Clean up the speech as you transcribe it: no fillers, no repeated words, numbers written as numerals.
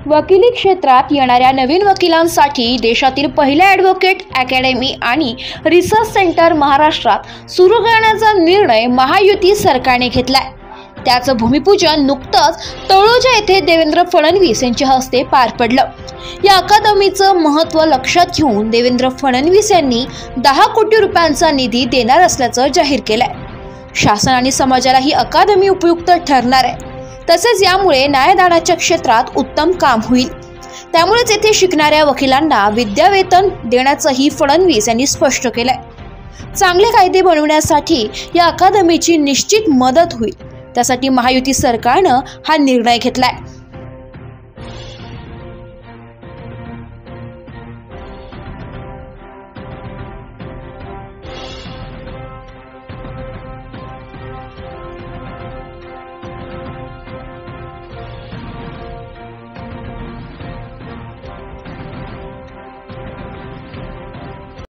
वकिली क्षेत्रात येणाऱ्या नवीन वकिलांसाठी देशातील पहिल्या ॲडव्होकेट अकॅडमी आणि रिसर्च सेंटर महाराष्ट्रात सुरू करण्याचा निर्णय महायुती सरकारने घेतलाय। त्याचं भूमिपूजन नुकतंच तळोजा येथे देवेंद्र फडणवीस यांच्या हस्ते पार पडलं। या अकादमीचं महत्त्व लक्षात घेऊन देवेंद्र फडणवीस यांनी 10 कोटी रुपयांचा निधी देणार असल्याचं जाहीर केलंय। शासन आणि समाजाला ही अकादमी उपयुक्त ठरणार आहे। तसेच यामुळे न्यायदानाच्या क्षेत्रात उत्तम काम होईल। त्यामुळेच येथे शिकणाऱ्या वकिलांना विद्यावेतन देण्याचंही फडणवीस यांनी स्पष्ट केलंय। चांगले कायदे बनवण्यासाठी या अकादमीची निश्चित मदत होईल। त्यासाठी महायुती सरकारनं हा निर्णय घेतलाय।